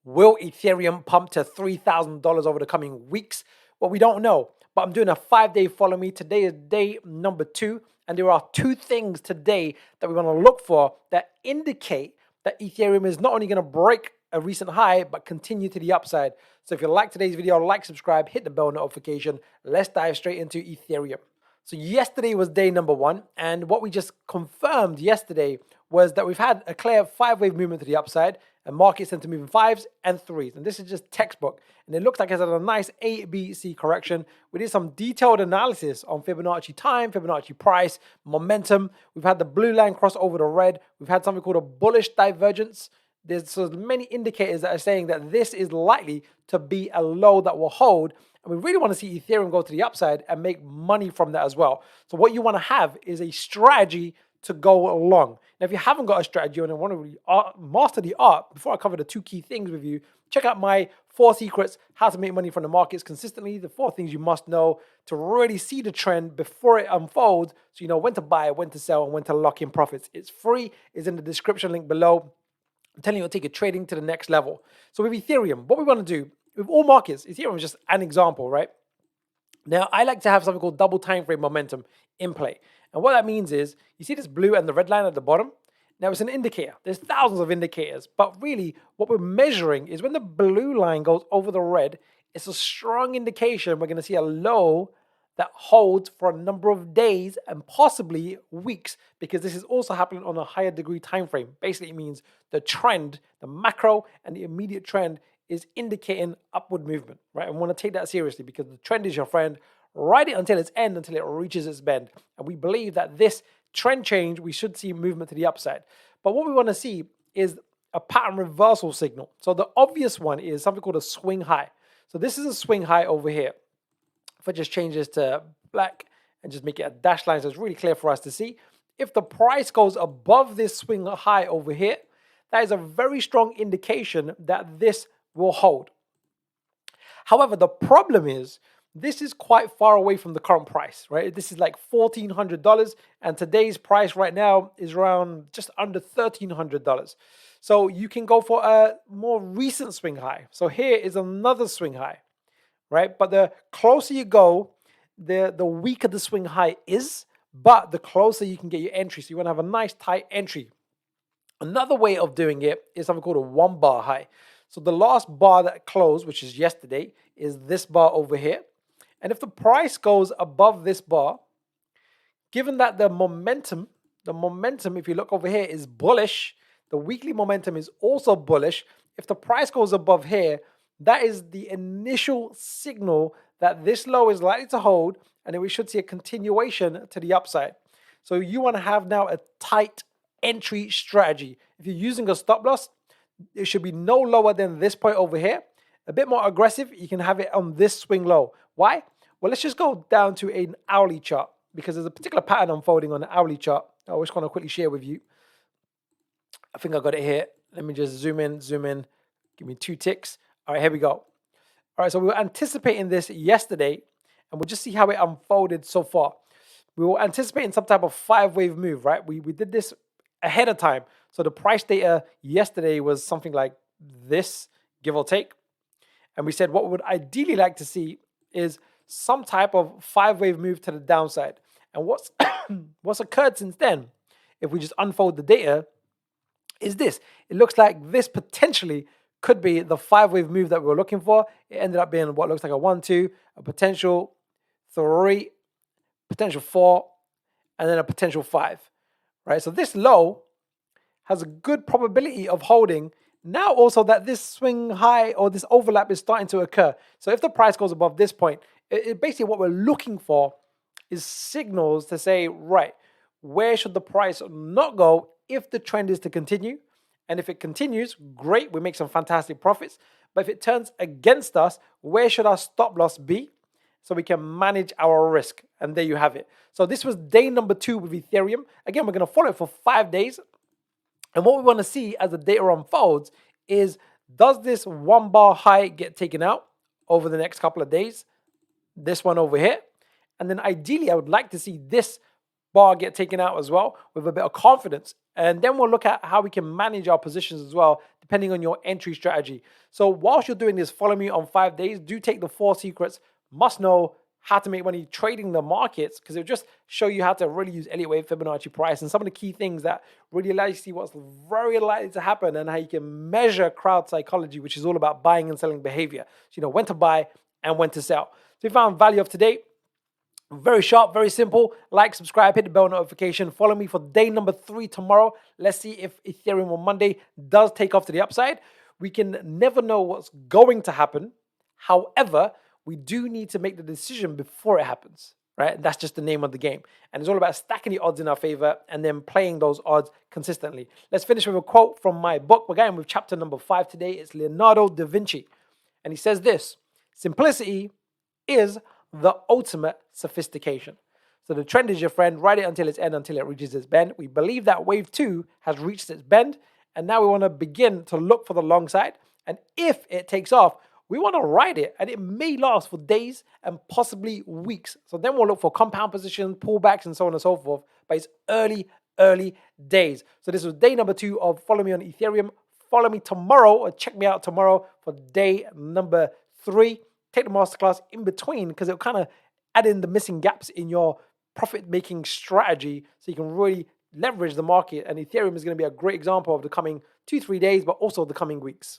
Will Ethereum pump to $3,000 over the coming weeks? Well, we don't know, but I'm doing a 5-day follow me. Today is day number 2, and there are 2 things today that we want to look for that indicate that Ethereum is not only going to break a recent high, but continue to the upside. So if you like today's video, like, subscribe, hit the bell notification. Let's dive straight into Ethereum. So yesterday was day number 1, and what we just confirmed yesterday was that we've had a clear 5-wave movement to the upside, and markets tend to move in 5s and 3s. And this is just textbook. And it looks like it's had a nice A, B, C correction. We did some detailed analysis on Fibonacci time, Fibonacci price, momentum. We've had the blue line cross over the red. We've had something called a bullish divergence. There's so many indicators that are saying that this is likely to be a low that will hold. And we really want to see Ethereum go to the upside and make money from that as well. So what you want to have is a strategy to go along. Now, if you haven't got a strategy and want to master the art, before I cover the 2 key things with you, check out my 4 secrets, how to make money from the markets consistently, the 4 things you must know to really see the trend before it unfolds, so you know when to buy, when to sell, and when to lock in profits. It's free, it's in the description link below. I'm telling you, it'll take your trading to the next level. So with Ethereum, what we want to do, with all markets, Ethereum is just an example, right? Now, I like to have something called double time frame momentum in play. And what that means is, you see this blue and the red line at the bottom? Now, it's an indicator. There's thousands of indicators. But really, what we're measuring is when the blue line goes over the red, it's a strong indication we're going to see a low that holds for a number of days and possibly weeks, because this is also happening on a higher degree time frame. Basically, it means the trend, the macro and the immediate trend is indicating upward movement, right? And we want to take that seriously because the trend is your friend. Ride it until its end, until it reaches its bend. And we believe that this trend change, we should see movement to the upside. But what we want to see is a pattern reversal signal. So the obvious one is something called a swing high. So this is a swing high over here. If I just change this to black and just make it a dashed line so it's really clear for us to see, if the price goes above this swing high over here, that is a very strong indication that this will hold. However, the problem is this is quite far away from the current price, right? This is like $1,400, and today's price right now is around just under $1,300. So you can go for a more recent swing high. So here is another swing high, right? But the closer you go, the weaker the swing high is, but the closer you can get your entry. So you want to have a nice tight entry. Another way of doing it is something called a 1 bar high. So the last bar that closed, which is yesterday, is this bar over here. And if the price goes above this bar, given that the momentum, if you look over here, is bullish, the weekly momentum is also bullish. If the price goes above here, that is the initial signal that this low is likely to hold, and then we should see a continuation to the upside. So you want to have now a tight entry strategy. If you're using a stop loss, it should be no lower than this point over here. A bit more aggressive, you can have it on this swing low. Why? Well, let's just go down to an hourly chart, because there's a particular pattern unfolding on the hourly chart. I just want to quickly share with you. I think I got it here. Let me just zoom in. Give me 2 ticks. All right, here we go. All right, so we were anticipating this yesterday, and we'll just see how it unfolded so far. We were anticipating some type of 5-wave move, right? We did this ahead of time. So the price data yesterday was something like this, give or take. And we said what we would ideally like to see is some type of 5-wave move to the downside. And what's occurred since then, if we just unfold the data, is this. It looks like this potentially could be the 5-wave move that we were looking for. It ended up being what looks like a 1, 2, a potential 3, potential 4, and then a potential 5. Right? So this low has a good probability of holding. Now also that this swing high or this overlap is starting to occur. So if the price goes above this point, basically what we're looking for is signals to say, right, where should the price not go if the trend is to continue? And if it continues, great, we make some fantastic profits. But if it turns against us, where should our stop loss be so we can manage our risk? And there you have it. So this was day number 2 with Ethereum. Again, we're going to follow it for 5 days. And what we want to see as the data unfolds is, does this 1 bar high get taken out over the next couple of days? This one over here. And then ideally, I would like to see this bar get taken out as well with a bit of confidence. And then we'll look at how we can manage our positions as well, depending on your entry strategy. So whilst you're doing this, follow me on 5 days. Do take the 4 secrets, must know how to make money trading the markets, because it'll just show you how to really use Elliott Wave, Fibonacci price, and some of the key things that really allow you to see what's very likely to happen and how you can measure crowd psychology, which is all about buying and selling behavior. So you know when to buy and when to sell. So if you found value of today, very sharp, very simple. Like, subscribe, hit the bell notification. Follow me for day number 3 tomorrow. Let's see if Ethereum on Monday does take off to the upside. We can never know what's going to happen. However, we do need to make the decision before it happens, right? And that's just the name of the game. And it's all about stacking the odds in our favor and then playing those odds consistently. Let's finish with a quote from my book. We're going with chapter number 5 today. It's Leonardo da Vinci. And he says this: simplicity is the ultimate sophistication. So the trend is your friend. Ride it until its end, until it reaches its bend. We believe that wave 2 has reached its bend. And now we want to begin to look for the long side. And if it takes off, we want to ride it, and it may last for days and possibly weeks. So then we'll look for compound positions, pullbacks, and so on and so forth. But it's early days. So this was day number 2 of Follow Me on Ethereum. Follow me tomorrow, or check me out tomorrow for day number 3. Take the masterclass in between, because it'll kind of add in the missing gaps in your profit-making strategy so you can really leverage the market. And Ethereum is going to be a great example of the coming 2-3 days, but also the coming weeks.